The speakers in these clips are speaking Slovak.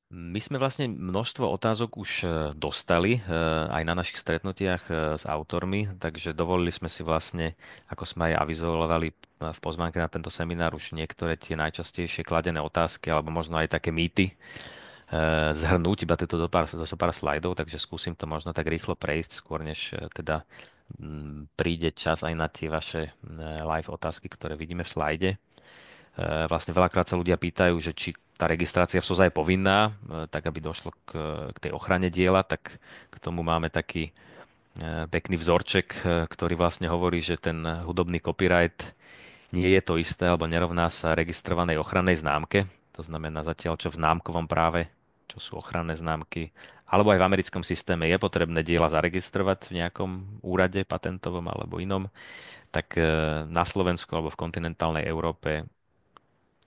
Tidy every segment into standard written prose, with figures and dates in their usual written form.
My sme vlastne množstvo otázok už dostali aj na našich stretnutiach s autormi, takže dovolili sme si vlastne, ako sme aj avizovali v pozvánke na tento seminár, už niektoré tie najčastejšie kladené otázky alebo možno aj také mýty zhrnúť iba tieto do pár slajdov, takže skúsim to možno tak rýchlo prejsť, skôr než teda príde čas aj na tie vaše live otázky, ktoré vidíme v slajde. Vlastne veľakrát sa ľudia pýtajú, že či tá registrácia v SOZA je povinná, tak aby došlo k tej ochrane diela, tak k tomu máme taký pekný vzorček, ktorý vlastne hovorí, že ten hudobný copyright nie je to isté alebo nerovná sa registrovanej ochrannej známke. To znamená zatiaľ, čo v známkovom práve, čo sú ochranné známky, alebo aj v americkom systéme je potrebné diela zaregistrovať v nejakom úrade patentovom alebo inom, tak na Slovensku alebo v kontinentálnej Európe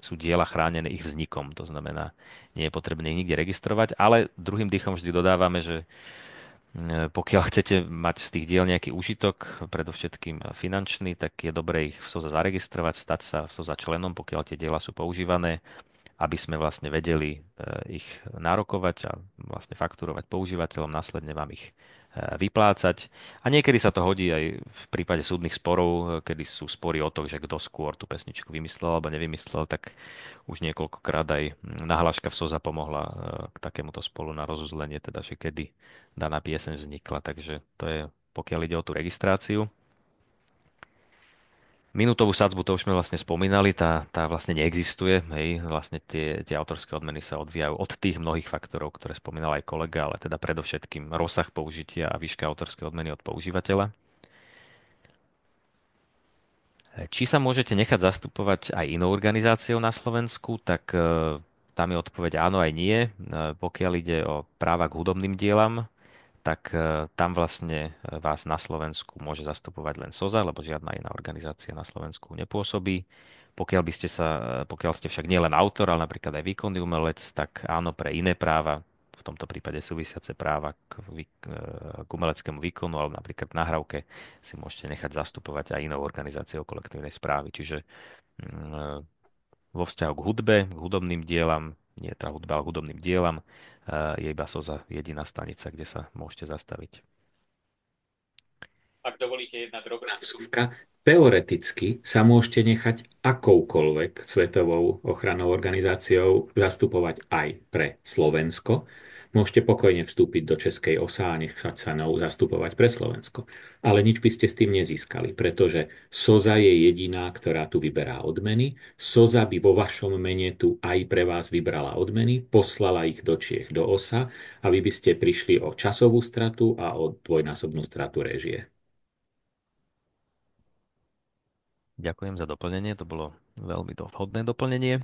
sú diela chránené ich vznikom. To znamená, nie je potrebné ich nikde registrovať, ale druhým dýchom vždy dodávame, že pokiaľ chcete mať z tých diel nejaký úžitok, predovšetkým finančný, tak je dobré ich v SOZA zaregistrovať, stať sa v SOZA členom, pokiaľ tie diela sú používané, aby sme vlastne vedeli ich nárokovať a vlastne fakturovať používateľom, následne vám ich vyplácať. A niekedy sa to hodí aj v prípade súdnych sporov, kedy sú spory o to, že kto skôr tú pesničku vymyslel alebo nevymyslel, tak už niekoľkokrát aj nahláška v SOZA pomohla k takémuto spolu na rozuzlenie, teda že kedy daná pieseň vznikla. Takže to je, pokiaľ ide o tú registráciu. Minútovú sadzbu, to už sme vlastne spomínali, tá vlastne neexistuje. Hej. Vlastne tie autorské odmeny sa odvíjajú od tých mnohých faktorov, ktoré spomínal aj kolega, ale teda predovšetkým rozsah použitia a výška autorskej odmeny od používateľa. Či sa môžete nechať zastupovať aj inou organizáciou na Slovensku, tak tam je odpoveď áno aj nie. Pokiaľ ide o práva k hudobným dielam, tak tam vlastne vás na Slovensku môže zastupovať len SOZA, lebo žiadna iná organizácia na Slovensku nepôsobí. Pokiaľ ste však nielen autor, ale napríklad aj výkonný umelec, tak áno pre iné práva, v tomto prípade súvisiace práva k umeleckému výkonu, alebo napríklad k nahrávke, si môžete nechať zastupovať aj inou organizáciou kolektívnej správy. Čiže mm, vo vzťahu k hudbe, k hudobným dielam, nie teda hudba, ale hudobným dielam, je iba SOZA jediná stanica, kde sa môžete zastaviť. Ak dovolíte jedna drobná vsuvka, teoreticky sa môžete nechať akoukoľvek svetovou ochrannou organizáciou zastupovať aj pre Slovensko. Môžete pokojne vstúpiť do Českej OSA a nechať sa mnou zastupovať pre Slovensko. Ale nič by ste s tým nezískali, pretože SOZA je jediná, ktorá tu vyberá odmeny. SOZA by vo vašom mene tu aj pre vás vybrala odmeny, poslala ich do Čiech, do OSA a vy by ste prišli o časovú stratu a o dvojnásobnú stratu réžie. Ďakujem za doplnenie, to bolo veľmi vhodné doplnenie.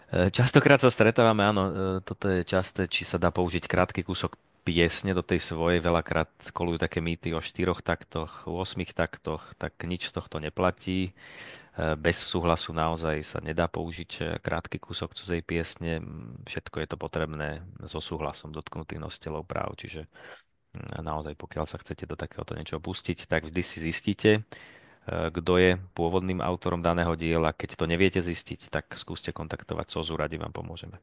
Častokrát sa stretávame, áno, toto je časté, či sa dá použiť krátky kúsok piesne do tej svojej. Veľakrát kolujú také mýty o 4 taktoch, 8 taktoch, tak nič z tohto neplatí. Bez súhlasu naozaj sa nedá použiť krátky kúsok cudzej piesne. Všetko je to potrebné so súhlasom dotknutých nositeľov práv. Čiže naozaj, pokiaľ sa chcete do takéhoto niečo pustiť, tak vždy si zistíte, kto je pôvodným autorom daného diela. Keď to neviete zistiť, tak skúste kontaktovať SOZU, radi vám pomôžeme.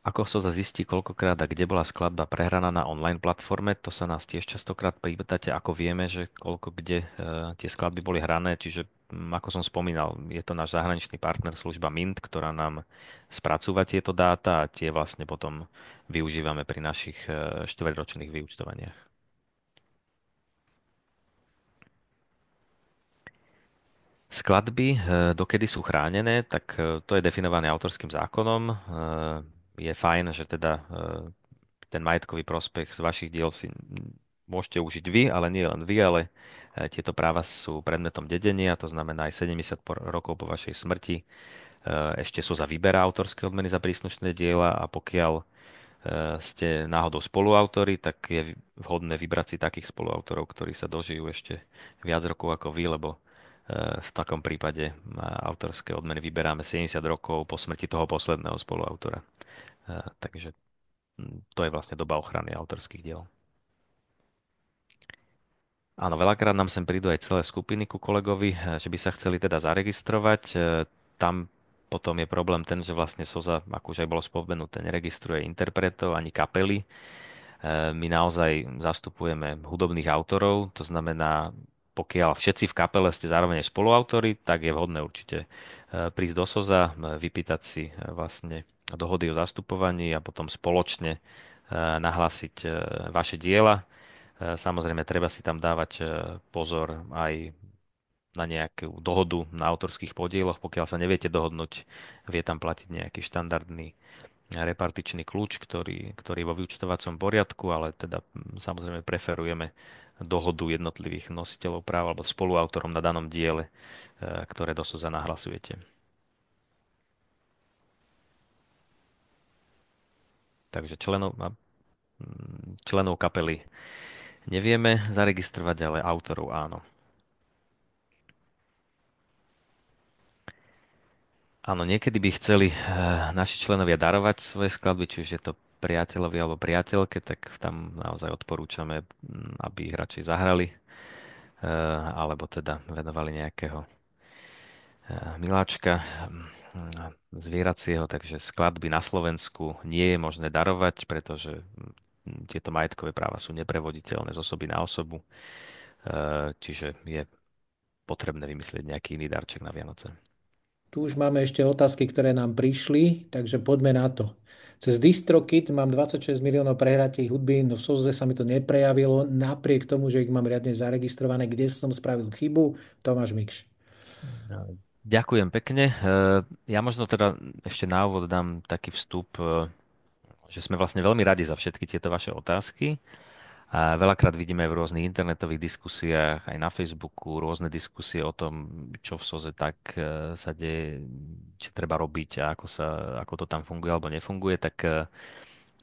Ako sa zistí, koľkokrát a kde bola skladba prehraná na online platforme, to sa nás tiež častokrát pýtate, ako vieme, že koľko kde tie skladby boli hrané, čiže ako som spomínal, je to náš zahraničný partner služba Mint, ktorá nám spracúva tieto dáta a tie vlastne potom využívame pri našich štvrťročných vyúčtovaniach. Skladby, dokedy sú chránené, tak to je definované autorským zákonom. Je fajn, že teda ten majetkový prospech z vašich diel si môžete užiť vy, ale nie len vy, ale tieto práva sú predmetom dedenia, to znamená aj 70 rokov po vašej smrti. Ešte sú za výbera autorské odmeny za príslušné diela a pokiaľ ste náhodou spoluautori, tak je vhodné vybrať si takých spoluautorov, ktorí sa dožijú ešte viac rokov ako vy, lebo v takom prípade autorské odmeny vyberáme 70 rokov po smrti toho posledného spoluautora. Takže to je vlastne doba ochrany autorských diel. Áno, veľakrát nám sem prídu aj celé skupiny ku kolegovi, že by sa chceli teda zaregistrovať. Tam Potom je problém ten, že vlastne SOZA, ako už aj bolo spomenuté, neregistruje interpretov ani kapely. My naozaj zastupujeme hudobných autorov, to znamená, pokiaľ všetci v kapele ste zároveň aj spoluautori, tak je vhodné určite prísť do SOZA, vypýtať si vlastne dohody o zastupovaní a potom spoločne nahlásiť vaše diela. Samozrejme, treba si tam dávať pozor aj na nejakú dohodu na autorských podieloch. Pokiaľ sa neviete dohodnúť, vie tam platiť nejaký štandardný repartičný kľúč, ktorý je vo vyúčtovacom poriadku, ale teda samozrejme preferujeme dohodu jednotlivých nositeľov práv alebo spoluautorom na danom diele, ktoré do SOZA nahlasujete. Takže členov kapely nevieme zaregistrovať, ale autorov áno. Áno, niekedy by chceli naši členovia darovať svoje skladby, či už je to priateľovi alebo priateľke, tak tam naozaj odporúčame, aby ich radšej zahrali, alebo teda venovali nejakého miláčka zvieracieho, takže skladby na Slovensku nie je možné darovať, pretože tieto majetkové práva sú neprevoditeľné z osoby na osobu, čiže je potrebné vymyslieť nejaký iný darček na Vianoce. Tu už máme ešte otázky, ktoré nám prišli, takže poďme na to. Cez DistroKid mám 26 miliónov prehratej hudby, no v SOZE sa mi to neprejavilo, napriek tomu, že ich mám riadne zaregistrované. Kde som spravil chybu? Tomáš Mikš. Ďakujem pekne. Ja možno teda ešte na úvod dám taký vstup, že sme vlastne veľmi radi za všetky tieto vaše otázky. A veľakrát vidíme v rôznych internetových diskusiách, aj na Facebooku, rôzne diskusie o tom, čo v SOZE tak sa deje, čo treba robiť a ako to tam funguje alebo nefunguje, tak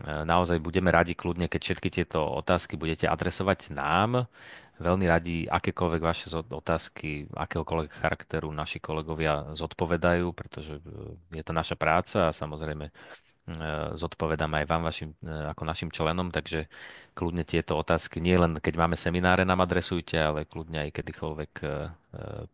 naozaj budeme radi kľudne, keď všetky tieto otázky budete adresovať nám. Veľmi radi akékoľvek vaše otázky, akéhokoľvek charakteru naši kolegovia zodpovedajú, pretože je to naša práca a samozrejme zodpovedám aj vám, ako našim členom, takže kľudne tieto otázky nie len keď máme semináre nám adresujte, ale kľudne aj kedykoľvek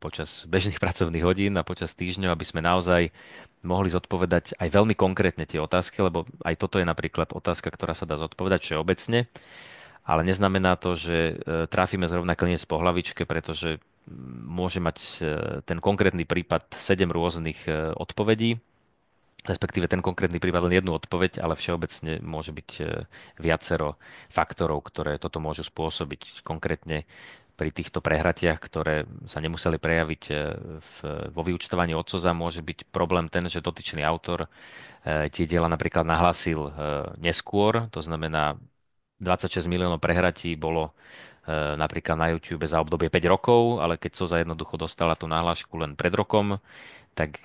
počas bežných pracovných hodín a počas týždňov, aby sme naozaj mohli zodpovedať aj veľmi konkrétne tie otázky, lebo aj toto je napríklad otázka, ktorá sa dá zodpovedať všeobecne, ale neznamená to, že trafíme zrovna klinec po hlavičke, pretože môže mať ten konkrétny prípad 7 rôznych odpovedí, respektíve ten konkrétny prípad len jednu odpoveď, ale všeobecne môže byť viacero faktorov, ktoré toto môžu spôsobiť. Konkrétne pri týchto prehratiach, ktoré sa nemuseli prejaviť vo vyúčtovaní odcoza, môže byť problém ten, že dotyčný autor tie diela napríklad nahlásil neskôr, to znamená 26 miliónov prehratí bolo napríklad na YouTube za obdobie 5 rokov, ale keď sa jednoducho dostala tú nahlášku len pred rokom, tak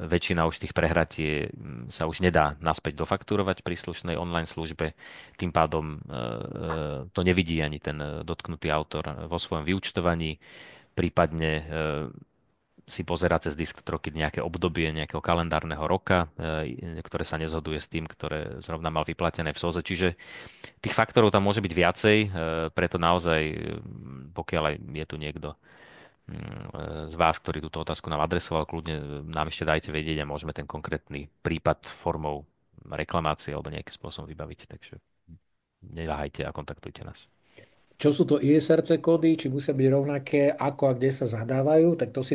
väčšina už tých prehratí sa už nedá naspäť dofakturovať príslušnej online službe. Tým pádom to nevidí ani ten dotknutý autor vo svojom vyúčtovaní, prípadne si pozerá cez DistroKid nejaké obdobie nejakého kalendárneho roka, ktoré sa nezhoduje s tým, ktoré zrovna mal vyplatené v SOZE. Čiže tých faktorov tam môže byť viacej, preto naozaj, pokiaľ aj je tu niekto z vás, ktorý túto otázku nám adresoval, kľudne nám ešte dajte vedieť a môžeme ten konkrétny prípad formou reklamácie alebo nejakým spôsobom vybaviť. Takže neváhajte a kontaktujte nás. Čo sú to ISRC kódy, či musia byť rovnaké, ako a kde sa zadávajú, tak to si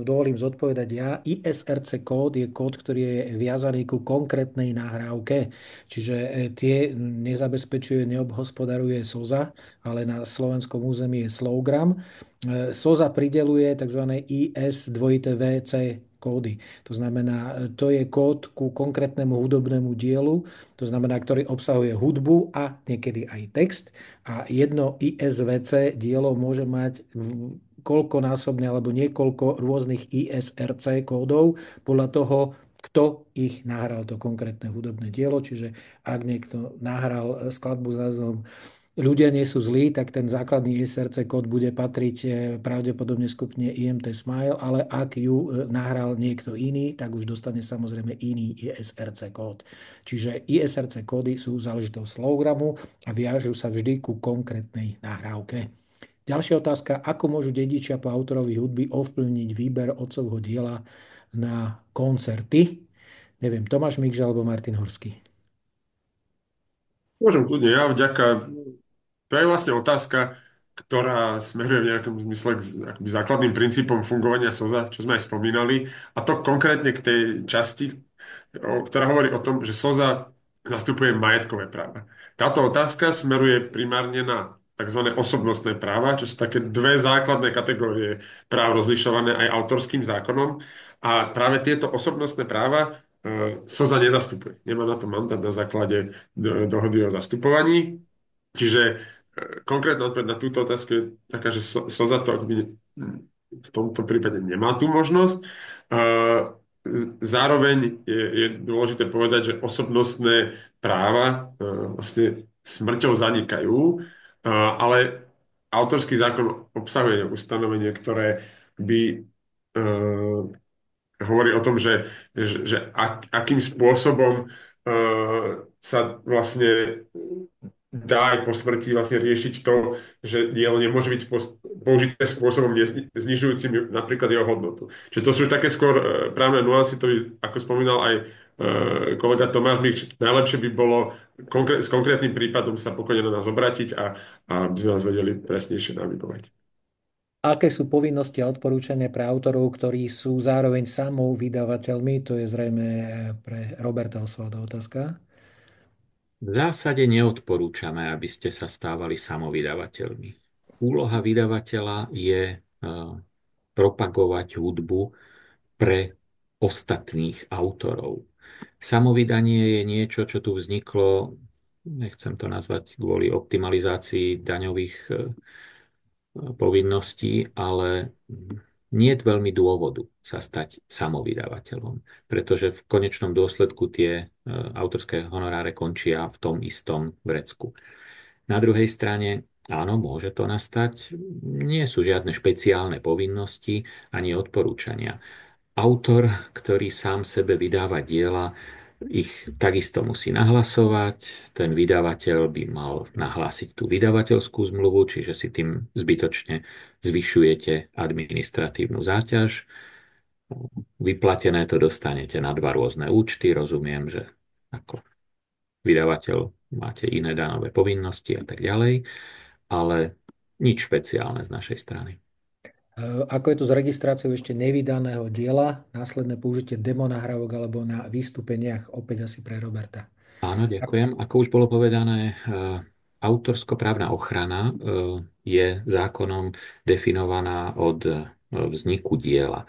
dovolím zodpovedať ja. ISRC kód je kód, ktorý je viazaný ku konkrétnej nahrávke, čiže tie nezabezpečuje, neobhospodaruje SOZA, ale na slovenskom území je Slowgram. SOZA prideluje tzv. IS2VC kódy. To znamená, to je kód ku konkrétnemu hudobnému dielu, to znamená, ktorý obsahuje hudbu a niekedy aj text. A jedno ISVC dielo môže mať koľkonásobne alebo niekoľko rôznych ISRC kódov podľa toho, kto ich nahral, to konkrétne hudobné dielo. Čiže ak niekto nahral skladbu s názvom Ľudia nie sú zlí, tak ten základný ISRC kód bude patriť pravdepodobne skupine IMT Smile, ale ak ju nahral niekto iný, tak už dostane samozrejme iný ISRC kód. Čiže ISRC kódy sú záležitosť Slowgramu a viažu sa vždy ku konkrétnej nahrávke. Ďalšia otázka, ako môžu dedičia po autorovi hudby ovplyvniť výber otcovho diela na koncerty? Neviem, Tomáš Mikža alebo Martin Horský. Môžem kľudne, ja vďaka. To je vlastne otázka, ktorá smeruje v nejakom zmysle k akoby základným princípom fungovania SOZA, čo sme aj spomínali, a to konkrétne k tej časti, ktorá hovorí o tom, že SOZA zastupuje majetkové práva. Táto otázka smeruje primárne na tzv. Osobnostné práva, čo sú také dve základné kategórie práv rozlišované aj autorským zákonom. A práve tieto osobnostné práva SOZA nezastupuje. Nemá na to mandát na základe dohody o zastupovaní. Čiže konkrétna odpoveď na túto otázku je taká, že SOZA to akoby v tomto prípade nemá tú možnosť. Zároveň je dôležité povedať, že osobnostné práva vlastne smrťou zanikajú, ale autorský zákon obsahuje ustanovenie, ktoré by hovorí o tom, že akým spôsobom sa vlastne dá aj po smrti vlastne riešiť to, že dielo nemôže byť použité spôsobom znižujúcim napríklad jeho hodnotu. Čiže to sú už také skôr právne nuancy, to by, ako spomínal aj kolega Tomáš Mikš, najlepšie by bolo s konkrétnym prípadom sa pokojne na nás obrátiť a by sme nás vedeli presnejšie navigovať. Aké sú povinnosti a odporúčania pre autorov, ktorí sú zároveň samou vydavateľmi? To je zrejme pre Roberta Osvalda otázka. V zásade neodporúčame, aby ste sa stávali samovydavateľmi. Úloha vydavateľa je propagovať hudbu pre ostatných autorov. Samovydanie je niečo, čo tu vzniklo, nechcem to nazvať kvôli optimalizácii daňových povinností, ale nie je veľmi dôvodu sa stať samovydavateľom, pretože v konečnom dôsledku tie autorské honoráre končia v tom istom vrecku. Na druhej strane, áno, môže to nastať, nie sú žiadne špeciálne povinnosti ani odporúčania. Autor, ktorý sám sebe vydáva diela, ich takisto musí nahlasovať. Ten vydavateľ by mal nahlásiť tú vydavateľskú zmluvu, čiže si tým zbytočne zvyšujete administratívnu záťaž. Vyplatené to dostanete na dva rôzne účty. Rozumiem, že ako vydavateľ máte iné danové povinnosti a tak ďalej, ale nič špeciálne z našej strany. Ako je to s registráciou ešte nevydaného diela, následné použitie demonahrávok alebo na vystúpeniach, opäť asi pre Roberta. Áno, ďakujem. Ako už bolo povedané, autorskoprávna ochrana je zákonom definovaná od vzniku diela,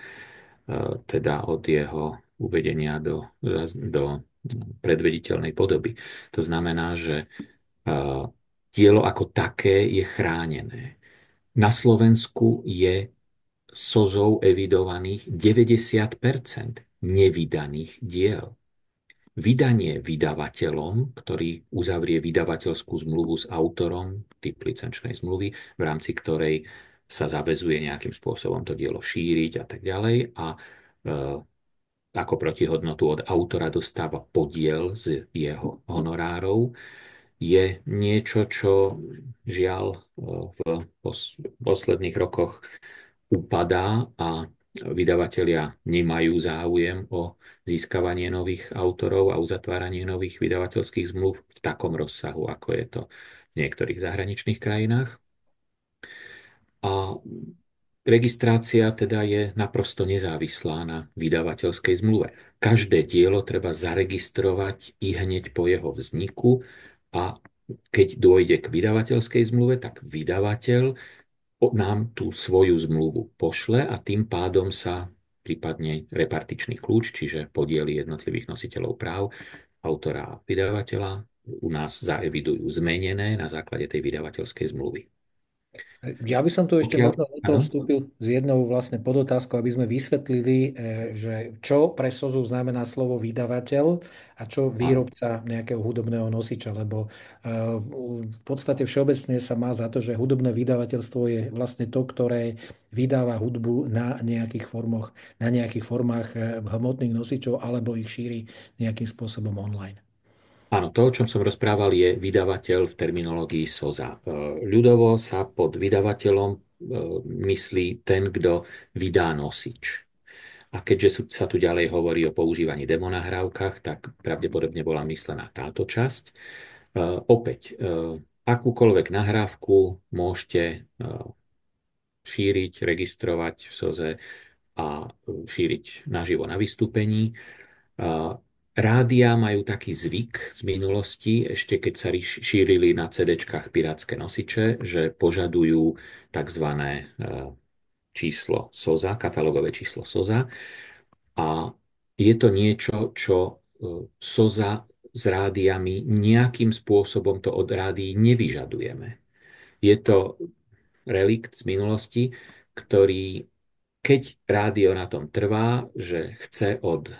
teda od jeho uvedenia do predvediteľnej podoby. To znamená, že dielo ako také je chránené. Na Slovensku je SOZou evidovaných 90% nevydaných diel. Vydanie vydavateľom, ktorý uzavrie vydavateľskú zmluvu s autorom, typ licenčnej zmluvy, v rámci ktorej sa zavezuje nejakým spôsobom to dielo šíriť a tak ďalej a ako protihodnotu od autora dostáva podiel z jeho honorárov, je niečo, čo žiaľ v posledných rokoch upadá a vydavatelia nemajú záujem o získavanie nových autorov a uzatváranie nových vydavateľských zmluv v takom rozsahu, ako je to v niektorých zahraničných krajinách. A registrácia teda je naprosto nezávislá na vydavateľskej zmluve. Každé dielo treba zaregistrovať i hneď po jeho vzniku a keď dôjde k vydavateľskej zmluve, tak vydavateľ nám tú svoju zmluvu pošle a tým pádom sa prípadne repartičný kľúč, čiže podiely jednotlivých nositeľov práv, autora a vydavateľa u nás zaevidujú zmenené na základe tej vydavateľskej zmluvy. Ja by som tu ešte možno do toho áno, vstúpil s jednou vlastne podotázkou, aby sme vysvetlili, že čo pre SOZu znamená slovo vydavateľ a čo výrobca nejakého hudobného nosiča, lebo v podstate všeobecne sa má za to, že hudobné vydavateľstvo je vlastne to, ktoré vydáva hudbu na nejakých formách hmotných nosičov alebo ich šíri nejakým spôsobom online. Áno, to, o čom som rozprával, je vydavateľ v terminológii SOZA. Ľudovo sa pod vydavateľom myslí ten, kto vydá nosič. A A keďže sa tu ďalej hovorí o používaní demonahrávkach, tak pravdepodobne bola myslená táto časť. Opäť, akúkoľvek nahrávku môžete šíriť, registrovať v SOZE a šíriť naživo na vystúpení. Rádia majú taký zvyk z minulosti, ešte keď sa šírili na CD-čkách pirátske nosiče, že požadujú tzv. Číslo SOZA, katalogové číslo SOZA. A je to niečo, čo SOZA s rádiami nejakým spôsobom to od rádií nevyžadujeme. Je to relikt z minulosti, ktorý, keď rádio na tom trvá, že chce od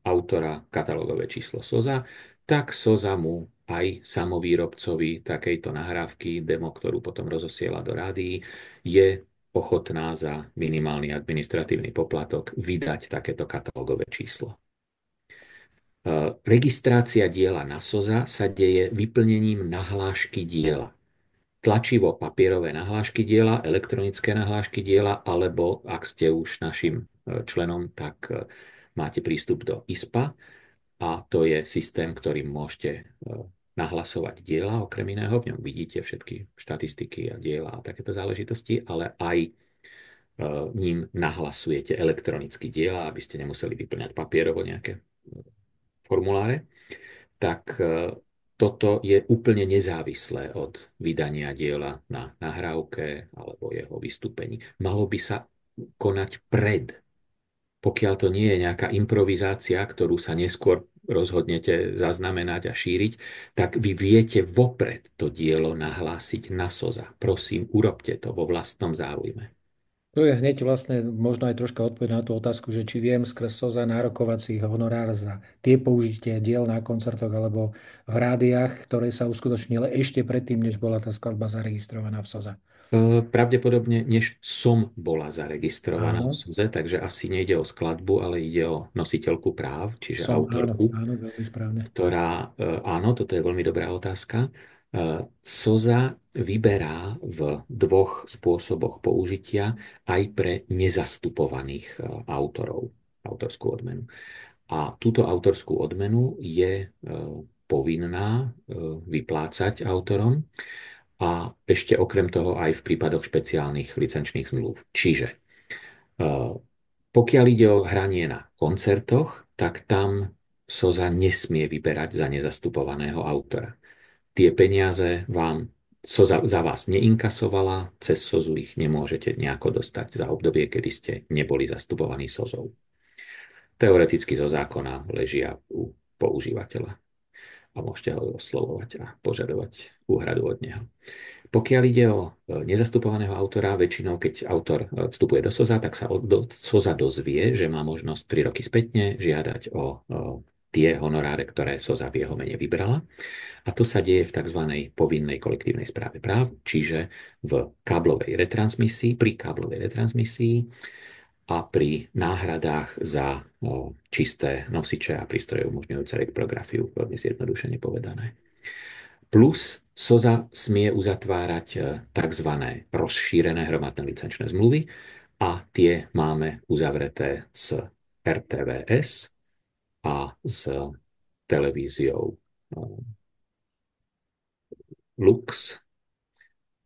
autora katalógové číslo SOZA, tak SOZA mu aj samovýrobcovi takejto nahrávky, demo, ktorú potom rozosiela do rádií, je ochotná za minimálny administratívny poplatok vydať takéto katalógové číslo. Registrácia diela na SOZA sa deje vyplnením nahlášky diela. Tlačivo papierové nahlášky diela, elektronické nahlášky diela, alebo ak ste už našim členom, tak máte prístup do ISPA a to je systém, ktorým môžete nahlasovať diela, okrem iného. V ňom vidíte všetky štatistiky a diela a takéto záležitosti, ale aj ním nahlasujete elektronicky diela, aby ste nemuseli vyplňať papierovo nejaké formuláre. Tak toto je úplne nezávislé od vydania diela na nahrávke alebo jeho vystúpení. Malo by sa konať pred. Pokiaľ to nie je nejaká improvizácia, ktorú sa neskôr rozhodnete zaznamenať a šíriť, tak vy viete vopred to dielo nahlásiť na SOZA. Prosím, urobte to vo vlastnom záujme. To je hneď vlastne možno aj troška odpoveď na tú otázku, že či viem skrz SOZA nárokovať si honorár za tie použitie diel na koncertoch alebo v rádiách, ktoré sa uskutočnili ešte predtým, než bola tá skladba zaregistrovaná v SOZA. Pravdepodobne, než som bola zaregistrovaná v Áno, SOZE, takže asi nejde o skladbu, ale ide o nositeľku práv, čiže áno, autorku, áno, veľmi správne. ktorá, áno, toto je veľmi dobrá otázka. SOZA vyberá v dvoch spôsoboch použitia aj pre nezastupovaných autorov autorskú odmenu. A túto autorskú odmenu je povinná vyplácať autorom a ešte okrem toho aj v prípadoch špeciálnych licenčných zmluv. Čiže pokiaľ ide o hranie na koncertoch, tak tam SOZA nesmie vyberať za nezastupovaného autora. Tie peniaze vám SOZA za vás neinkasovala, cez SOZU ich nemôžete nejako dostať za obdobie, kedy ste neboli zastupovaní SOZou. Teoreticky zo zákona ležia u používateľa a môžete ho oslovovať a požadovať úhradu od neho. Pokiaľ ide o nezastupovaného autora, väčšinou, keď autor vstupuje do SOZA, tak sa SOZA dozvie, že má možnosť 3 roky spätne žiadať o tie honoráre, ktoré SOZA v jeho mene vybrala. A to sa deje v tzv. Povinnej kolektívnej správe práv, čiže v káblovej retransmisii, pri káblovej retransmisii a pri náhradách za čisté nosiče a prístroje umožňujúce rekprografiu, veľmi zjednodušene povedané. Plus SOZA smie uzatvárať tzv. Rozšírené hromadné licenčné zmluvy a tie máme uzavreté s RTVS a s televíziou Lux.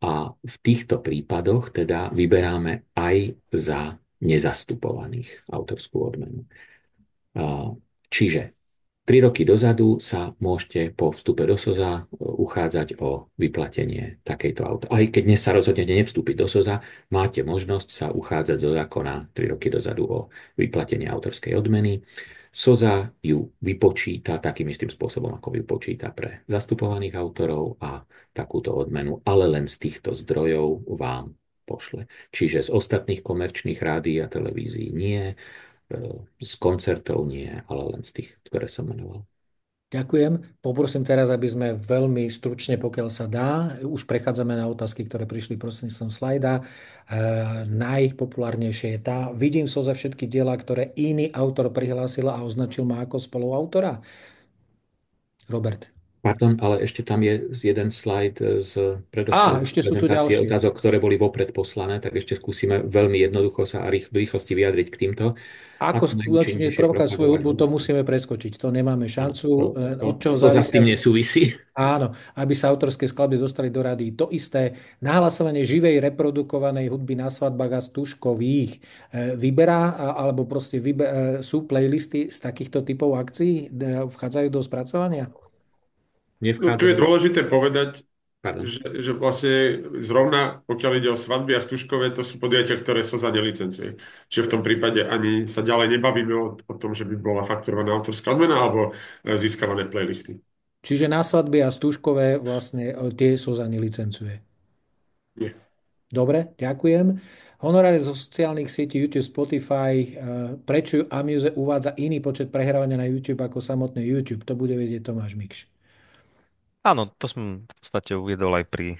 A v týchto prípadoch teda vyberáme aj za nezastupovaných autorskú odmenu. Čiže 3 roky dozadu sa môžete po vstupe do SOZA uchádzať o vyplatenie takejto auto. Aj keď dnes sa rozhodnete nevstúpiť do SOZA, máte možnosť sa uchádzať zo zákona 3 roky dozadu o vyplatenie autorskej odmeny. SOZA ju vypočíta takým istým spôsobom, ako vypočíta pre zastupovaných autorov a takúto odmenu, ale len z týchto zdrojov vám pošle. Čiže z ostatných komerčných rádií a televízií nie, z koncertov nie, ale len z tých, ktoré som menoval. Ďakujem. Poprosím teraz, aby sme veľmi stručne, pokiaľ sa dá, už prechádzame na otázky, ktoré prišli prostredníctvom slajda. Najpopulárnejšie je tá. Vidím za všetky diela, ktoré iný autor prihlásil a označil ma ako spoluautora. Robert. Pardon, ale ešte tam je jeden slajd z predošlej Ešte sú tu prezentácie ďalšie. otázok, ktoré boli vopred poslané, tak ešte skúsime veľmi jednoducho sa a v rýchlosti vyjadriť k týmto. Ako Ako skutočne najúčinnejšie propagovať svoju propagovať hudbu, to hudbu? musíme preskočiť. To nemáme Áno, šancu. Od čoho to s tým závisia. nesúvisí. Áno, aby sa autorské skladby dostali do rady. To isté nahlasovanie živej reprodukovanej hudby na svadbách a stužkových. Vyberá, alebo proste sú playlisty z takýchto typov akcií, vchádzajú do spracovania? No, tu je Nevchádzajú. dôležité povedať, Pardon. že vlastne zrovna pokiaľ ide o svadby a stužkové, to sú podujatia, ktoré sa za nelicencuje. Čiže v tom prípade ani sa ďalej nebavíme o tom, že by bola fakturovaná autorská odmena alebo získavané playlisty. Čiže na svadby a stužkové vlastne tie SOZA nelicencuje. Nie. Dobre, ďakujem. Honoráre zo sociálnych sietí YouTube, Spotify, prečo Amuse uvádza iný počet prehrávania na YouTube ako samotný YouTube? To bude vedieť Tomáš Mikš. Áno, to som v podstate uviedol aj pri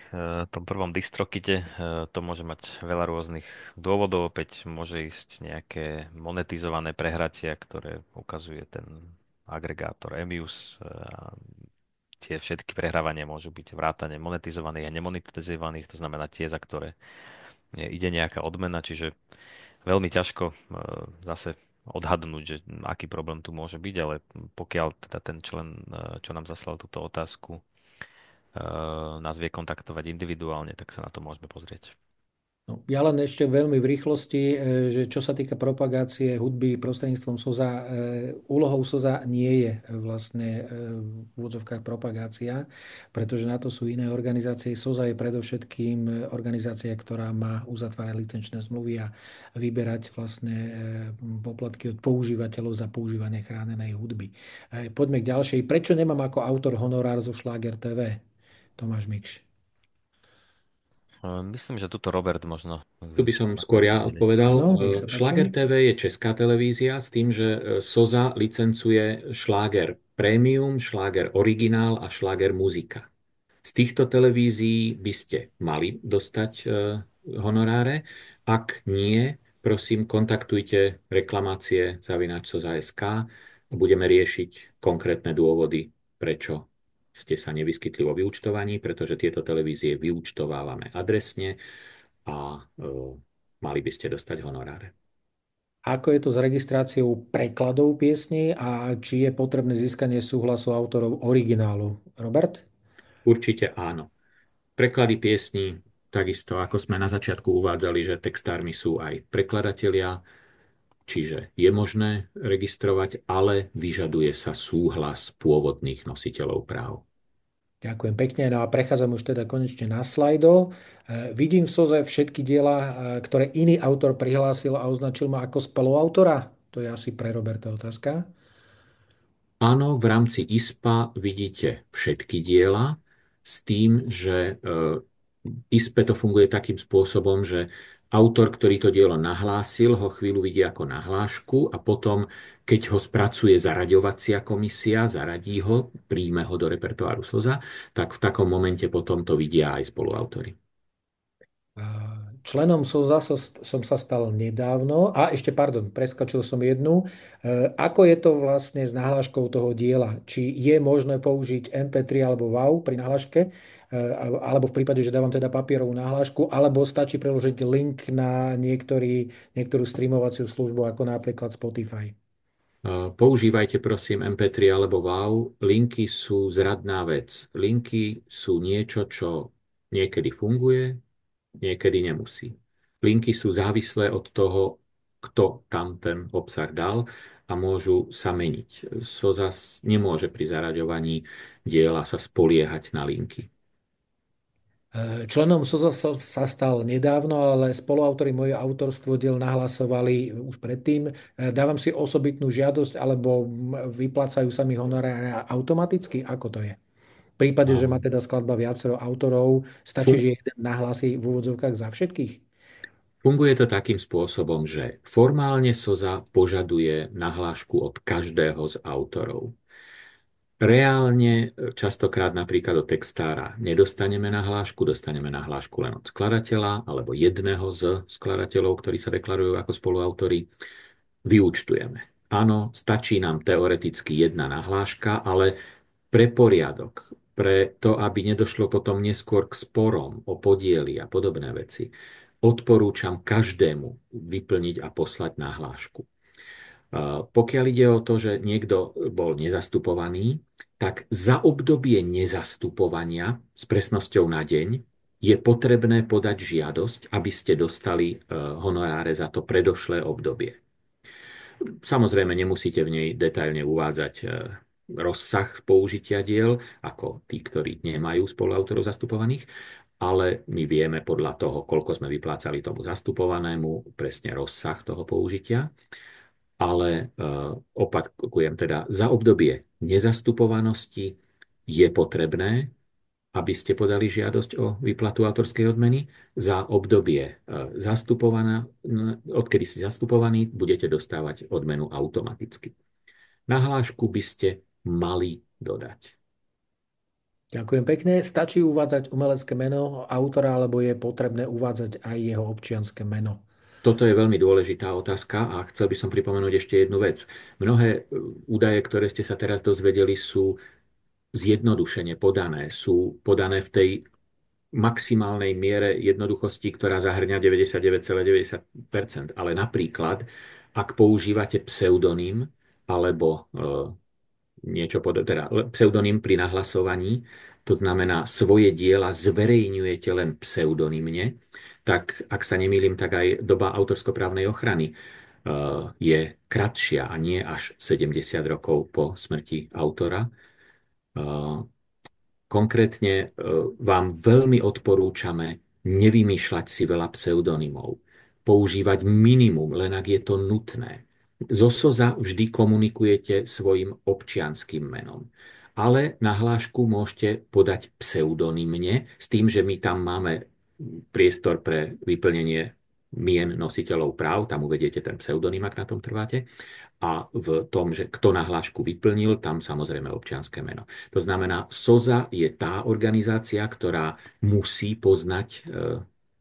tom prvom distrokite. To môže mať veľa rôznych dôvodov. Opäť môže ísť nejaké monetizované prehratia, ktoré ukazuje ten agregátor Emius. Tie všetky prehrávania môžu byť vrátane monetizovaných a nemonetizovaných, to znamená tie, za ktoré ide nejaká odmena, čiže veľmi ťažko zase odhadnúť, že aký problém tu môže byť, ale pokiaľ teda ten člen, čo nám zaslal túto otázku, nás vie kontaktovať individuálne, tak sa na to môžeme pozrieť. No, ja len ešte veľmi v rýchlosti, že čo sa týka propagácie hudby prostredníctvom SOZA, úlohou SOZA nie je vlastne v úvodzovkách propagácia, pretože na to sú iné organizácie. SOZA je predovšetkým organizácia, ktorá má uzatvárať licenčné zmluvy a vyberať vlastne poplatky od používateľov za používanie chránenej hudby. Poďme k ďalšej. Prečo nemám ako autor honorár zo Šláger TV? Tomáš Mikš. Myslím, že tuto Robert možno Tu by som má skôr ja skúsenosti. odpovedal. Áno, nech sa Šláger páči. TV je česká televízia s tým, že SOZA licencuje šláger Premium, šláger Originál a šláger Muzika. Z týchto televízií by ste mali dostať honoráre. Ak nie, prosím, kontaktujte reklamácie @soza.sk a budeme riešiť konkrétne dôvody, prečo ste sa nevyskytli vo vyúčtovaní, pretože tieto televízie vyúčtovávame adresne a mali by ste dostať honoráre. Ako je to s registráciou prekladov piesní a či je potrebné získanie súhlasu autorov originálu? Robert? Určite áno. Preklady piesní, takisto ako sme na začiatku uvádzali, že textármi sú aj prekladatelia, čiže je možné registrovať, ale vyžaduje sa súhlas pôvodných nositeľov práv. Ďakujem pekne. No a prechádzam už teda konečne na slajdo. Vidím v SOZE všetky diela, ktoré iný autor prihlásil a označil ma ako spoluautora. To je asi pre Roberta otázka. Áno, v rámci ISPA vidíte všetky diela s tým, že ISPE to funguje takým spôsobom, že autor, ktorý to dielo nahlásil, ho chvíľu vidí ako nahlášku a potom, keď ho spracuje zaraďovacia komisia, zaradí ho, príjme ho do repertoáru SOZA, tak v takom momente potom to vidia aj spoluautori. Členom SOZA som sa stal nedávno. Preskočil som jednu. Ako je to vlastne s nahláškou toho diela? Či je možné použiť MP3 alebo WAV pri nahláške? Alebo v prípade, že dávam teda papierovú nahlášku, alebo stačí preložiť link na niektorú streamovaciu službu, ako napríklad Spotify? Používajte prosím MP3 alebo WAV. Linky sú zradná vec. Linky sú niečo, čo niekedy funguje, niekedy nemusí. Linky sú závislé od toho, kto tam ten obsah dal a môžu sa meniť. SOZA nemôže pri zaraďovaní diela sa spoliehať na linky. Členom SOZA sa stal nedávno, ale spoluautori moje autorstvo diel nahlasovali už predtým. Dávam si osobitnú žiadosť alebo vyplácajú sa mi honoráre automaticky? Ako to je? V prípade, že má teda skladba viacero autorov, stačí, Fun- že jeden nahlási v úvodzovkách za všetkých? Funguje to takým spôsobom, že formálne SOZA požaduje nahlášku od každého z autorov. Reálne častokrát napríklad od textára nedostaneme nahlášku, dostaneme nahlášku len od skladateľa alebo jedného z skladateľov, ktorí sa deklarujú ako spoluautori. Vyúčtujeme. Áno, stačí nám teoreticky jedna nahláška, ale pre poriadok, pre to, aby nedošlo potom neskôr k sporom o podiely a podobné veci, odporúčam každému vyplniť a poslať nahlášku. Pokiaľ ide o to, že niekto bol nezastupovaný, tak za obdobie nezastupovania s presnosťou na deň je potrebné podať žiadosť, aby ste dostali honoráre za to predošlé obdobie. Samozrejme, nemusíte v nej detailne uvádzať rozsah použitia diel, ako tí, ktorí nemajú spoluautorov zastupovaných, ale my vieme podľa toho, koľko sme vyplácali tomu zastupovanému, presne rozsah toho použitia. Ale opakujem teda, za obdobie nezastupovanosti je potrebné, aby ste podali žiadosť o výplatu autorskej odmeny. Za obdobie odkedy ste zastupovaní, budete dostávať odmenu automaticky. Nahlášku by ste mali dodať. Ďakujem pekne. Stačí uvádzať umelecké meno autora, alebo je potrebné uvádzať aj jeho občianske meno? Toto je veľmi dôležitá otázka a chcel by som pripomenúť ešte jednu vec. Mnohé údaje, ktoré ste sa teraz dozvedeli, sú zjednodušene podané. Sú podané v tej maximálnej miere jednoduchosti, ktorá zahrňa 99,90%. Ale napríklad, ak používate pseudonym alebo teda pseudonym pri nahlasovaní, to znamená svoje diela zverejňujete len pseudonymne, tak ak sa nemýlim, tak aj doba autorskoprávnej ochrany je kratšia a nie až 70 rokov po smrti autora. Konkrétne vám veľmi odporúčame nevymýšľať si veľa pseudonymov. Používať minimum, len ak je to nutné. Zo SOZA vždy komunikujete svojim občianskym menom. Ale nahlášku môžete podať pseudonymne, s tým, že my tam máme priestor pre vyplnenie mien nositeľov práv, tam uvediete ten pseudonym, ak na tom trváte, a v tom, že kto nahlášku vyplnil, tam samozrejme občianske meno. To znamená, SOZA je tá organizácia, ktorá musí poznať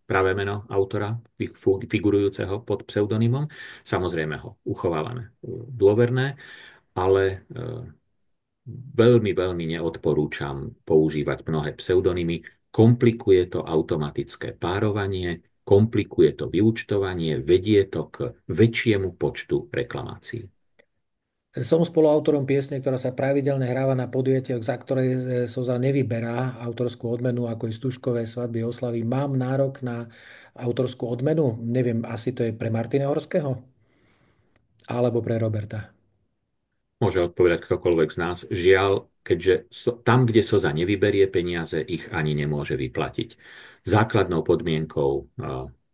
pravé meno autora figurujúceho pod pseudonymom. Samozrejme ho uchovávame dôverné, ale veľmi, veľmi neodporúčam používať mnohé pseudonymy. Komplikuje to automatické párovanie, komplikuje to vyúčtovanie, vedie to k väčšiemu počtu reklamácií. Som spoluautorom piesne, ktorá sa pravidelne hráva na podujatiach, za ktorej SOZA nevyberá autorskú odmenu, ako je Stužkové svadby, oslavy. Mám nárok na autorskú odmenu? Neviem, asi to je pre Martina Horského? Alebo pre Roberta? Môže odpovedať ktokoľvek z nás. Žiaľ, keďže tam, kde SOZA nevyberie peniaze, ich ani nemôže vyplatiť. Základnou podmienkou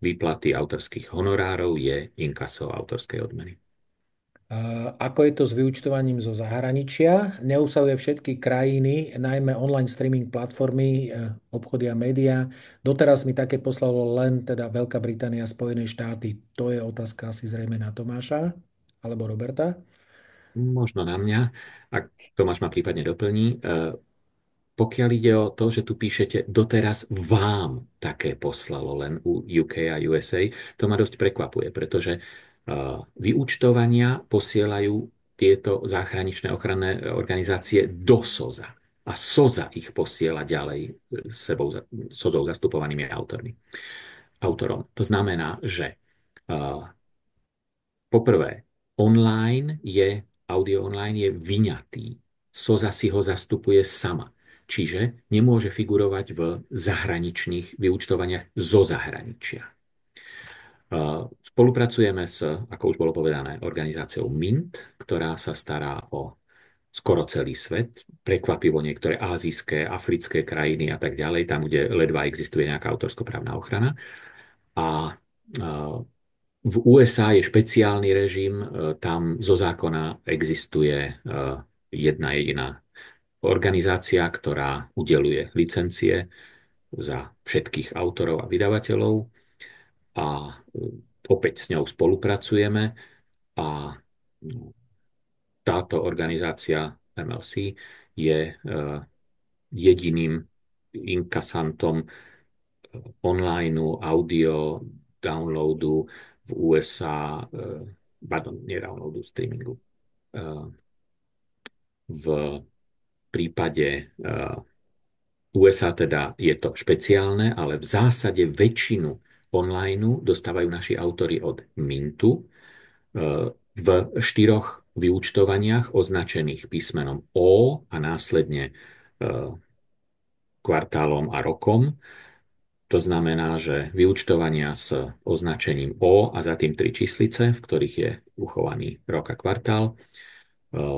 výplaty autorských honorárov je inkaso autorskej odmeny. Ako je to s vyúčtovaním zo zahraničia? Neobsahuje všetky krajiny, najmä online streaming platformy, obchody a médiá. Doteraz mi také poslalo len teda Veľká Británia a Spojené štáty. To je otázka asi zrejme na Tomáša alebo Roberta. Možno na mňa, ak Tomáš ma prípadne doplní. Pokiaľ ide o to, že tu píšete, doteraz vám také poslalo len u UK a USA, to ma dosť prekvapuje, pretože vyúčtovania posielajú tieto záchraničné ochranné organizácie do SOZA. A SOZA ich posiela ďalej SOZou zastupovanými autorom. To znamená, že poprvé, audio online je vyňatý. SOZA si ho zastupuje sama. Čiže nemôže figurovať v zahraničných vyúčtovaniach zo zahraničia. Spolupracujeme s, ako už bolo povedané, organizáciou MINT, ktorá sa stará o skoro celý svet, prekvapivo niektoré ázijské, africké krajiny a tak ďalej, tam, kde ledva existuje nejaká autorskoprávna ochrana. A v USA je špeciálny režim, tam zo zákona existuje jedna jediná organizácia, ktorá udeluje licencie za všetkých autorov a vydavateľov a opäť s ňou spolupracujeme a táto organizácia MLC je jediným inkasantom online, audio, downloadu v USA, nie downloadu, streamingu, v prípade USA teda je to špeciálne, ale v zásade väčšinu online dostávajú naši autori od Mintu v 4 vyúčtovaniach označených písmenom O a následne kvartálom a rokom. To znamená, že vyúčtovania s označením O a za tým 3 číslice, v ktorých je uchovaný rok a kvartál,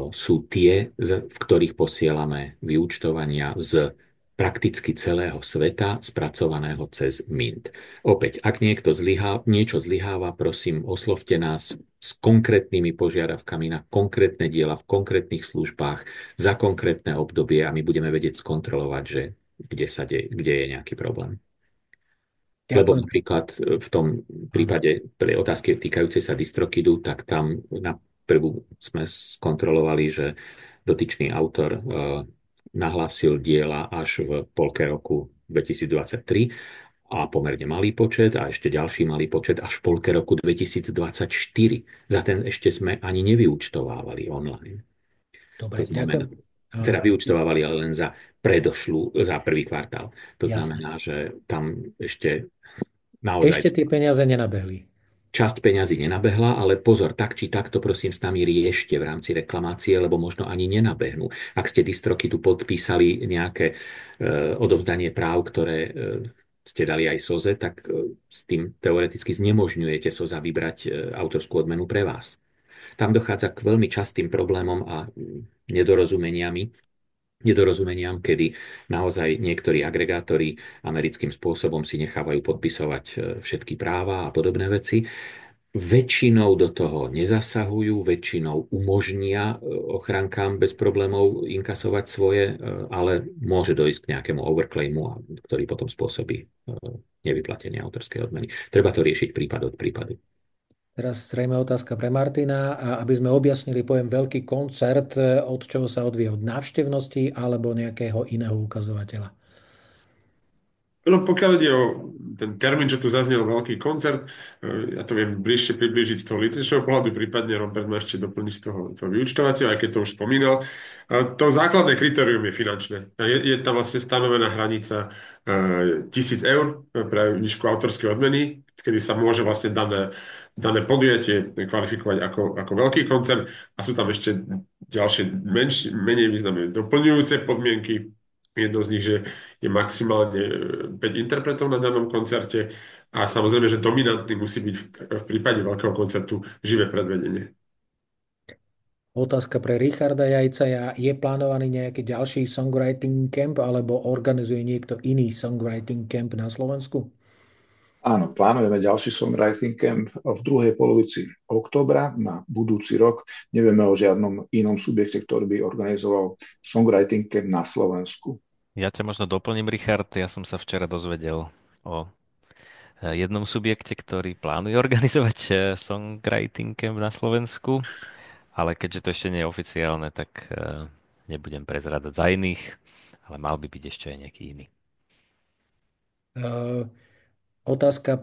sú tie, v ktorých posielame vyúčtovania z prakticky celého sveta, spracovaného cez Mint. Opäť, ak niečo zlyháva, prosím, oslovte nás s konkrétnymi požiadavkami na konkrétne diela v konkrétnych službách za konkrétne obdobie a my budeme vedieť skontrolovať, že kde je nejaký problém. Lebo Ďakujem. napríklad v tom prípade pre otázky týkajúce sa Distrokidu, tak tam na prvú sme skontrolovali, že dotyčný autor nahlásil diela až v polke roku 2023 a pomerne malý počet a ešte ďalší malý počet až v polke roku 2024. Za ten ešte sme ani nevyúčtovávali online. Dobre, To znamená, ďakujem. teda vyúčtovávali ale len za prvý kvartál. To Jasné. znamená, že tam ešte naozaj Ešte tie peniaze nenabehli. časť peňazí nenabehla, ale pozor, tak či takto prosím s nami riešte v rámci reklamácie, lebo možno ani nenabehnú. Ak ste Distroky tu podpísali nejaké odovzdanie práv, ktoré ste dali aj SOZE, tak s tým teoreticky znemožňujete SOZA vybrať autorskú odmenu pre vás. Tam dochádza k veľmi častým problémom a nedorozumeniam, kedy naozaj niektorí agregátori americkým spôsobom si nechávajú podpisovať všetky práva a podobné veci. Väčšinou do toho nezasahujú, väčšinou umožnia ochrankám bez problémov inkasovať svoje, ale môže dojsť k nejakému overclaimu, ktorý potom spôsobí nevyplatenie autorskej odmeny. Treba to riešiť prípad od prípadu. Teraz zrejme otázka pre Martina, a aby sme objasnili pojem veľký koncert, od čoho sa odvíja, od návštevnosti alebo nejakého iného ukazovateľa. No pokiaľ ide o ten termín, čo tu zaznel, veľký koncert, ja to viem bližšie priblížiť z toho licenčného pohľadu, prípadne Robert ma ešte doplní z toho vyúčtovacieho, aj keď to už spomínal. To základné kritérium je finančné. Je tam vlastne stanovená hranica 1 000 eur pre výšku autorskej odmeny, kedy sa môže vlastne dané podujatie kvalifikovať ako veľký koncert a sú tam ešte ďalšie menej významné doplňujúce podmienky. Jednou z nich, že je maximálne 5 interpretov na danom koncerte a samozrejme, že dominantný musí byť v prípade veľkého koncertu živé predvedenie. Otázka pre Richarda Jajcaja. Je plánovaný nejaký ďalší songwriting camp alebo organizuje niekto iný songwriting camp na Slovensku? Áno, plánujeme ďalší songwriting camp v druhej polovici októbra na budúci rok. Nevieme o žiadnom inom subjekte, ktorý by organizoval songwriting camp na Slovensku. Ja ťa možno doplním, Richard. Ja som sa včera dozvedel o jednom subjekte, ktorý plánuje organizovať songwriting camp na Slovensku, ale keďže to ešte nie je oficiálne, tak nebudem prezrádať za iných, ale mal by byť ešte aj nejaký iný. Otázka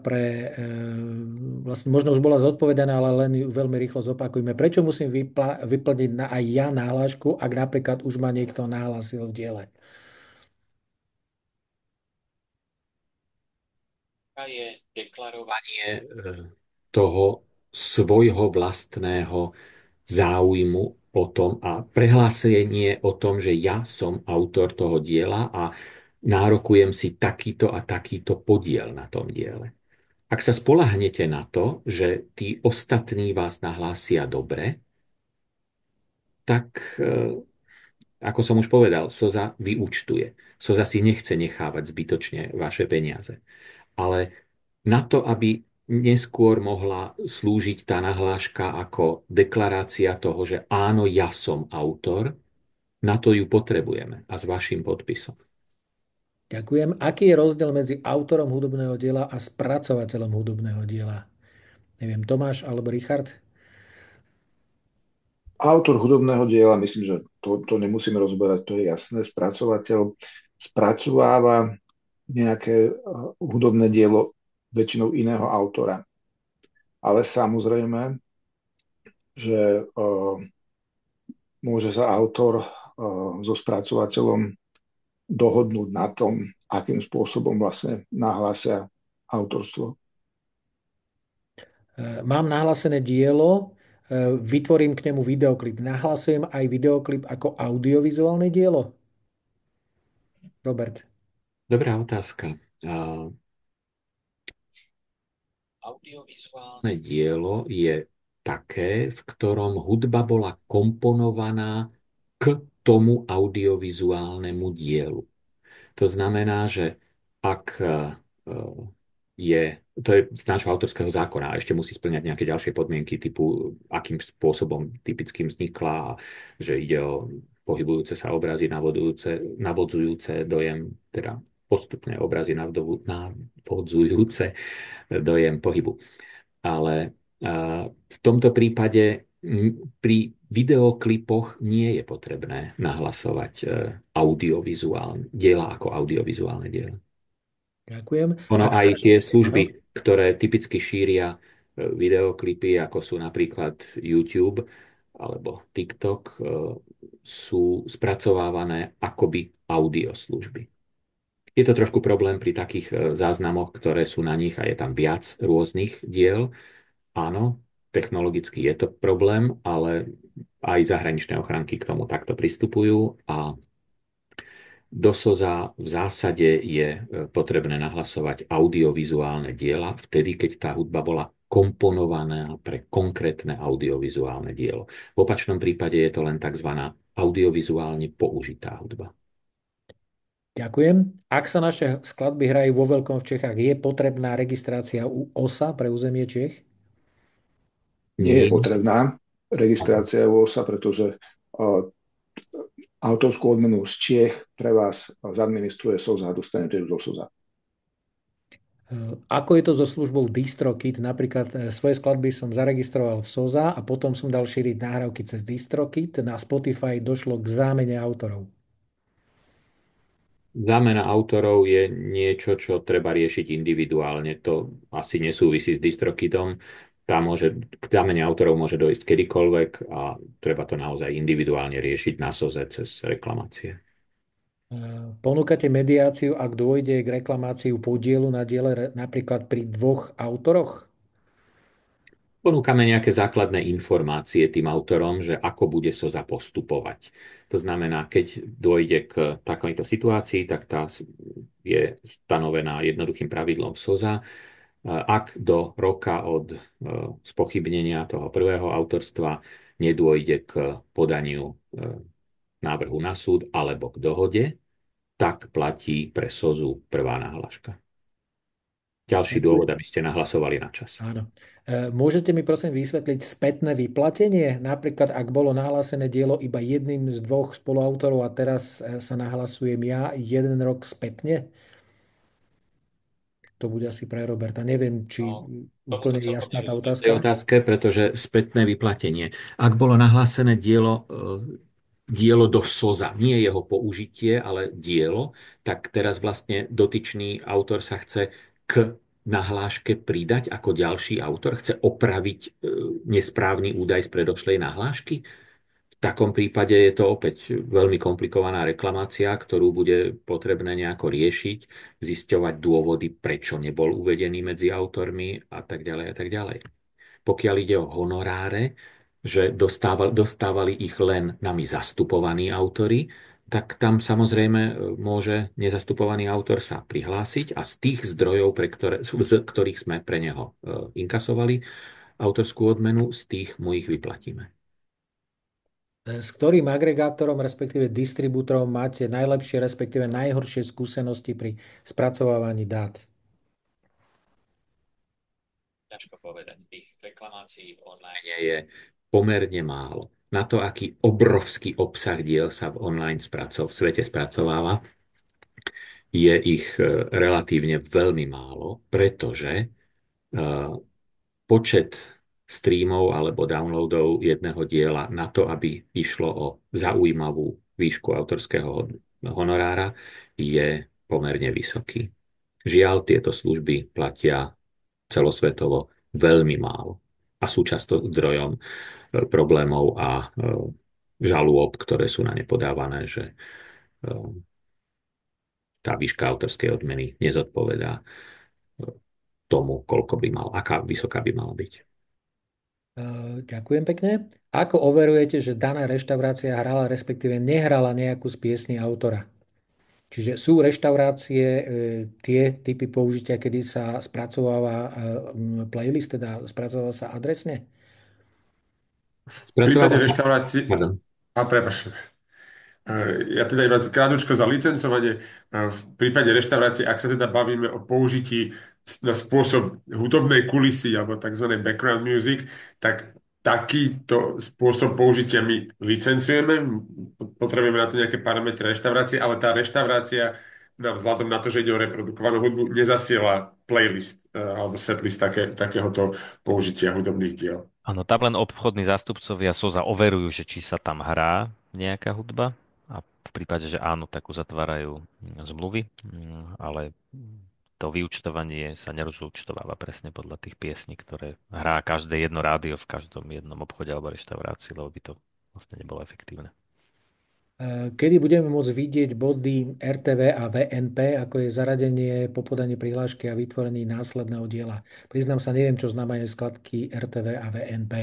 vlastne možno už bola zodpovedaná, ale len ju veľmi rýchlo zopakujme. Prečo musím vyplniť aj ja náhlášku, ak napríklad už ma niekto nahlásil v diele? Je deklarovanie toho svojho vlastného záujmu o tom a prehlásenie o tom, že ja som autor toho diela a nárokujem si takýto a takýto podiel na tom diele. Ak sa spoľahnete na to, že tí ostatní vás nahlásia dobre, tak ako som už povedal, SOZA vyúčtuje. SOZA si nechce nechávať zbytočne vaše peniaze. Ale na to, aby neskôr mohla slúžiť tá nahláška ako deklarácia toho, že áno, ja som autor, na to ju potrebujeme a s vašim podpisom. Ďakujem. Aký je rozdiel medzi autorom hudobného diela a spracovateľom hudobného diela? Neviem, Tomáš alebo Richard? Autor hudobného diela, myslím, že to nemusíme rozberať, to je jasné. Spracovateľ spracováva nejaké hudobné dielo väčšinou iného autora. Ale samozrejme, že môže sa autor so spracovateľom dohodnúť na tom, akým spôsobom vlastne nahlásia autorstvo. Mám nahlásené dielo, vytvorím k nemu videoklip. Nahlasujem aj videoklip ako audiovizuálne dielo? Robert. Dobrá otázka. Audiovizuálne dielo je také, v ktorom hudba bola komponovaná k tomu audiovizuálnemu dielu. To znamená, že ak to je z nášho autorského zákona a ešte musí spĺňať nejaké ďalšie podmienky typu, akým spôsobom typickým vznikla, že ide o pohybujúce sa obrazy, navodzujúce dojem, teda postupné obrazy navodzujúce dojem pohybu. Ale v tomto prípade pri videoklipoch nie je potrebné nahlasovať diela ako audiovizuálne diela. Ďakujem. Ono Ak aj sa... tie služby, ktoré typicky šíria videoklipy, ako sú napríklad YouTube alebo TikTok, sú spracovávané akoby audioslužby. Je to trošku problém pri takých záznamoch, ktoré sú na nich a je tam viac rôznych diel. Áno, technologicky je to problém, ale aj zahraničné ochránky k tomu takto pristupujú a do SOZA v zásade je potrebné nahlasovať audiovizuálne diela vtedy, keď tá hudba bola komponovaná pre konkrétne audiovizuálne dielo. V opačnom prípade je to len tzv. Audiovizuálne použitá hudba. Ďakujem. Ak sa naše skladby hrajú vo veľkom v Čechách, je potrebná registrácia u OSA pre územie Čech? Nie je potrebná registrácia u OSA, pretože autorskú odmenu z Čiech pre vás zadministruje SOZA a dostanete ju zo SOZA. Ako je to so službou DistroKit? Napríklad svoje skladby som zaregistroval v SOZA a potom som dal šíriť nahrávky cez DistroKit. Na Spotify došlo k zámene autorov. Zámena autorov je niečo, čo treba riešiť individuálne. To asi nesúvisí s DistroKitom. K zámene autorov môže dojsť kedykoľvek a treba to naozaj individuálne riešiť na SOZE cez reklamácie. Ponúkate mediáciu, ak dôjde k reklamáciu podielu na diele napríklad pri 2 autoroch? Ponúkame nejaké základné informácie tým autorom, že ako bude SOZA postupovať. To znamená, keď dôjde k takejto situácii, tak tá je stanovená jednoduchým pravidlom SOZA. Ak do roka od spochybnenia toho prvého autorstva nedôjde k podaniu návrhu na súd alebo k dohode, tak platí pre SOZu prvá nahláška. Ďalší dôvod, aby ste nahlasovali na čas. Áno. Môžete mi prosím vysvetliť spätné vyplatenie? Napríklad, ak bolo nahlásené dielo iba jedným z 2 spoluautorov a teraz sa nahlasujem ja 1 rok spätne? To bude asi pre Roberta. Neviem, či úplne je jasná tá otázka. Otázka, pretože spätné vyplatenie. Ak bolo nahlásené dielo do SOZA, nie jeho použitie, ale dielo, tak teraz vlastne dotyčný autor sa chce k nahláške pridať ako ďalší autor, chce opraviť nesprávny údaj z predošlej nahlášky. V takom prípade je to opäť veľmi komplikovaná reklamácia, ktorú bude potrebné nejako riešiť, zisťovať dôvody, prečo nebol uvedený medzi autormi a tak ďalej a tak ďalej. Pokiaľ ide o honoráre, že dostávali ich len nami zastupovaní autori, tak tam samozrejme môže nezastupovaný autor sa prihlásiť a z tých zdrojov, z ktorých sme pre neho inkasovali autorskú odmenu, z tých mu ich vyplatíme. S ktorým agregátorom, respektíve distribútorom máte najlepšie, respektíve najhoršie skúsenosti pri spracovávaní dát? Ťažko povedať. Tých reklamácií v online je pomerne málo. Na to, aký obrovský obsah diel sa v svete spracováva, je ich relatívne veľmi málo, pretože počet streamov alebo downloadov jedného diela na to, aby išlo o zaujímavú výšku autorského honorára, je pomerne vysoký. Žiaľ, tieto služby platia celosvetovo veľmi málo a sú často zdrojom problémov a žalôb, ktoré sú na ne podávané, že tá výška autorskej odmeny nezodpovedá tomu, koľko by mal, aká vysoká by mala byť. Ďakujem pekne. Ako overujete, že daná reštaurácia hrala, respektíve nehrala nejakú z piesní autora? Čiže sú reštaurácie, tie typy použitia, kedy sa spracováva playlist, teda spracováva sa adresne? V prípade Spracováva sa... reštaurácií... Pardon. Prepáč. Ja teda iba krátko za licencovanie. V prípade reštaurácie, ak sa teda bavíme o použití na spôsob hudobnej kulisy alebo tzv. Background music, tak takýto spôsob použitia my licencujeme. Potrebujeme na to nejaké parametre reštaurácie, ale tá reštaurácia nám vzhľadom na to, že ide o reprodukovanú hudbu, nezasiela playlist alebo setlist takéhoto použitia hudobných diel. Áno, tam len obchodní zástupcovia SOZA overujú, že či sa tam hrá nejaká hudba a v prípade, že áno, tak uzatvárajú zmluvy, ale to vyúčtovanie sa nerozúčtováva presne podľa tých piesní, ktoré hrá každé jedno rádio v každom jednom obchode alebo reštaurácii, lebo by to vlastne nebolo efektívne. Kedy budeme môcť vidieť body RTV a VNP, ako je zaradenie po podaní prihlášky a vytvorení následného diela? Priznám sa, neviem, čo znamenajú skladky RTV a VNP.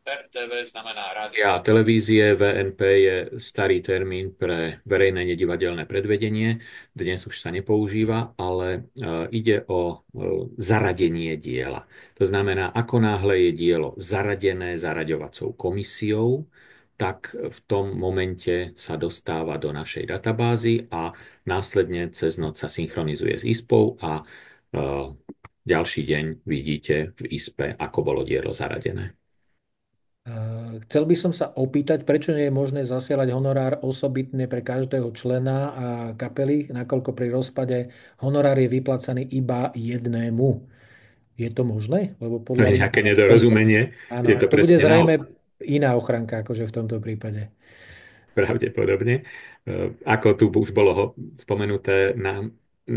RTV znamená rádia a televízie, VNP je starý termín pre verejné nedivadelné predvedenie. Dnes už sa nepoužíva, ale ide o zaradenie diela. To znamená, ako náhle je dielo zaradené zaraďovacou komisiou, tak v tom momente sa dostáva do našej databázy a následne cez noc sa synchronizuje s ISPou a ďalší deň vidíte v ISPe, ako bolo dielo zaradené. Chcel by som sa opýtať, prečo nie je možné zasielať honorár osobitne pre každého člena a kapely, nakoľko pri rozpade honorár je vyplacaný iba jednému. Je to možné? Lebo To podľa je mňa... nejaké nedorozumenie. Áno, Je to to bude presne zrejme naopak. iná ochranka, akože v tomto prípade. Pravdepodobne. Ako tu už bolo spomenuté,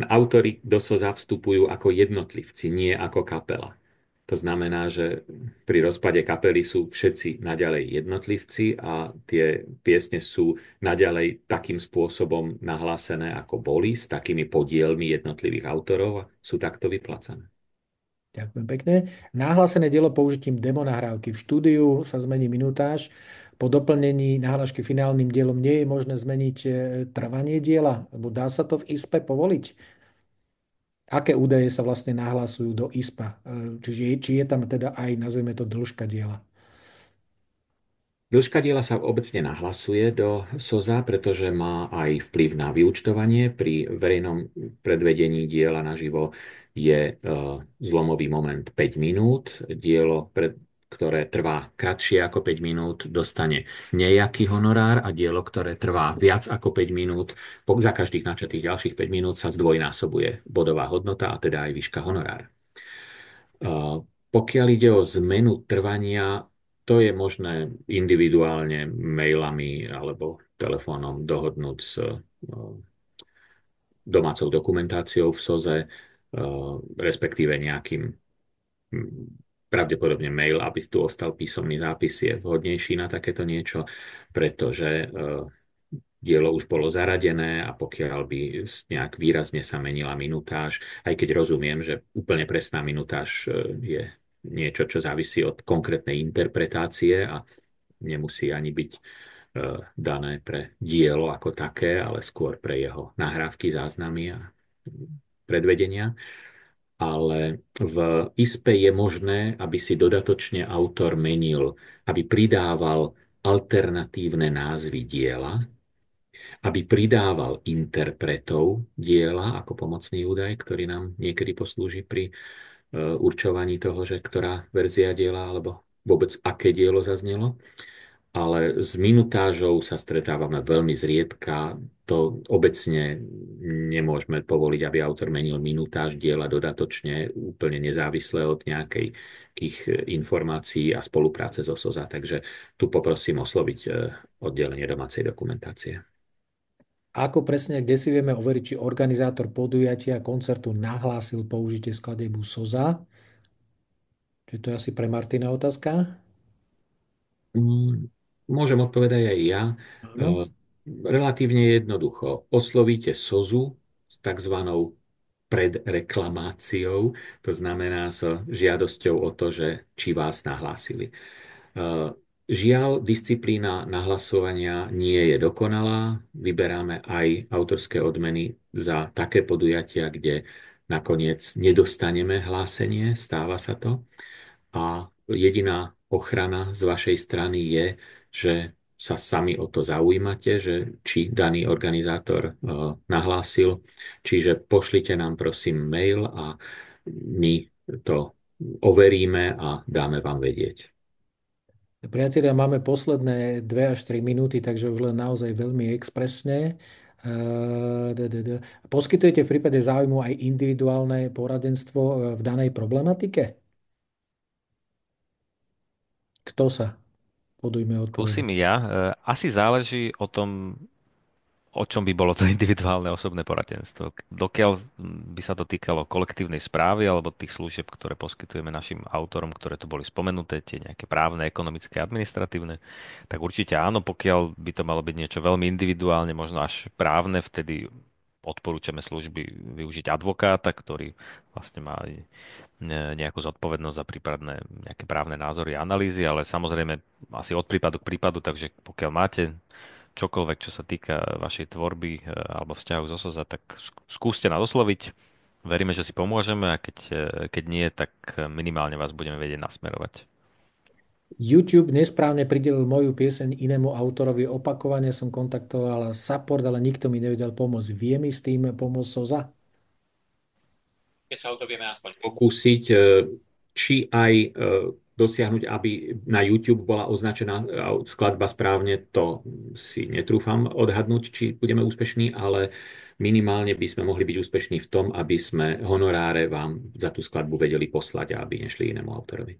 autori do SOZA vstupujú ako jednotlivci, nie ako kapela. To znamená, že pri rozpade kapely sú všetci naďalej jednotlivci a tie piesne sú naďalej takým spôsobom nahlásené, ako boli, s takými podielmi jednotlivých autorov a sú takto vyplacané. Ďakujem pekne. Nahlásené dielo použitím demo nahrávky. V štúdiu sa zmení minutáž. Po doplnení nahlášky finálnym dielom nie je možné zmeniť trvanie diela, lebo dá sa to v ISPE povoliť. Aké údaje sa vlastne nahlasujú do ISPA? Čiže či je tam teda aj, nazveme to, dĺžka diela. Dĺžka diela sa obecne nahlasuje do SOZA, pretože má aj vplyv na vyúčtovanie. Pri verejnom predvedení diela naživo je zlomový moment 5 minút. Dielo, ktoré trvá kratšie ako 5 minút, dostane nejaký honorár a dielo, ktoré trvá viac ako 5 minút, za každých načatých ďalších 5 minút sa zdvojnásobuje bodová hodnota a teda aj výška honorára. Pokiaľ ide o zmenu trvania, to je možné individuálne mailami alebo telefónom dohodnúť s domácou dokumentáciou v SOZE, respektíve nejakým pravdepodobne mail, aby tu ostal písomný zápis, je vhodnejší na takéto niečo, pretože dielo už bolo zaradené a pokiaľ by nejak výrazne sa menila minutáž, aj keď rozumiem, že úplne presná minutáž je niečo, čo závisí od konkrétnej interpretácie a nemusí ani byť dané pre dielo ako také, ale skôr pre jeho nahrávky, záznamy a predvedenia. Ale v ISPE je možné, aby si dodatočne autor menil, aby pridával alternatívne názvy diela, aby pridával interpretov diela ako pomocný údaj, ktorý nám niekedy poslúži pri určovaní toho, že ktorá verzia diela alebo vôbec aké dielo zaznelo. Ale s minutážou sa stretávame veľmi zriedka. To obecne nemôžeme povoliť, aby autor menil minutáž diela dodatočne, úplne nezávisle od nejakých informácií a spolupráce so SOZA. Takže tu poprosím osloviť oddelenie domácej dokumentácie. Ako presne, kde si vieme overiť, či organizátor podujatia koncertu nahlásil použitie skladebu SOZA? Čiže to je asi pre Martina otázka. Môžem odpovedať aj ja. Áno. Relatívne jednoducho. Oslovíte SOZu s takzvanou predreklamáciou, to znamená s žiadosťou o to, že či vás nahlásili. Žiaľ, disciplína nahlasovania nie je dokonalá. Vyberáme aj autorské odmeny za také podujatia, kde nakoniec nedostaneme hlásenie, stáva sa to. A jediná ochrana z vašej strany je, že sa sami o to zaujímate, že či daný organizátor nahlásil. Čiže pošlite nám prosím mail a my to overíme a dáme vám vedieť. Priatelia, máme posledné 2 až 3 minúty, takže už len naozaj veľmi expresne. Poskytujete v prípade záujmu aj individuálne poradenstvo v danej problematike? Kto sa podujme Skúsim odpovedať? ja. Asi záleží o tom, o čom by bolo to individuálne osobné poradenstvo. Dokiaľ by sa to týkalo kolektívnej správy alebo tých služieb, ktoré poskytujeme našim autorom, ktoré tu boli spomenuté, tie nejaké právne, ekonomické, administratívne, tak určite áno. Pokiaľ by to malo byť niečo veľmi individuálne, možno až právne, vtedy odporúčame služby využiť advokáta, ktorý vlastne má aj nejakú zodpovednosť za prípadné nejaké právne názory a analýzy, ale samozrejme asi od prípadu k prípadu, takže pokiaľ máte čokoľvek, čo sa týka vašej tvorby alebo vzťahu zo SOZA, tak skúste nás osloviť. Veríme, že si pomôžeme a keď nie, tak minimálne vás budeme vedieť nasmerovať. YouTube nesprávne pridelil moju pieseň inému autorovi. Opakovane som kontaktoval support, ale nikto mi nevedel pomôcť. Vie mi s tým pomôcť SOZA? My sa o to vieme aspoň pokúsiť, či aj dosiahnuť, aby na YouTube bola označená skladba správne, to si netrúfam odhadnúť, či budeme úspešní, ale minimálne by sme mohli byť úspešní v tom, aby sme honoráre vám za tú skladbu vedeli poslať a aby nešli inému autorovi.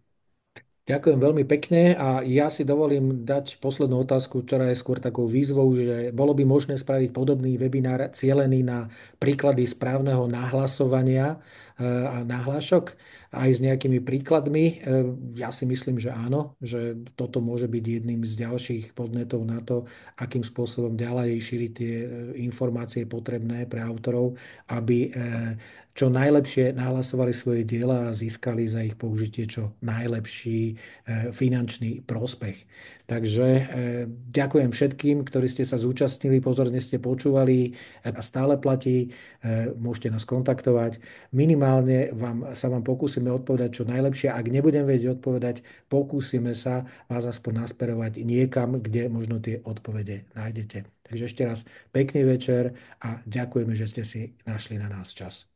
Ďakujem veľmi pekne a ja si dovolím dať poslednú otázku, ktorá je skôr takou výzvou, že bolo by možné spraviť podobný webinár cielený na príklady správneho nahlasovania a nahlášok aj s nejakými príkladmi. Ja si myslím, že áno, že toto môže byť jedným z ďalších podnetov na to, akým spôsobom ďalej šíriť tie informácie potrebné pre autorov, aby čo najlepšie nahlasovali svoje diela a získali za ich použitie čo najlepší finančný prospech. Takže ďakujem všetkým, ktorí ste sa zúčastnili, pozorne ste počúvali a stále platí. Môžete nás kontaktovať. Minimálne sa vám pokúsime odpovedať čo najlepšie. Ak nebudem vedieť odpovedať, pokúsime sa vás aspoň nasmerovať niekam, kde možno tie odpovede nájdete. Takže ešte raz pekný večer a ďakujeme, že ste si našli na nás čas.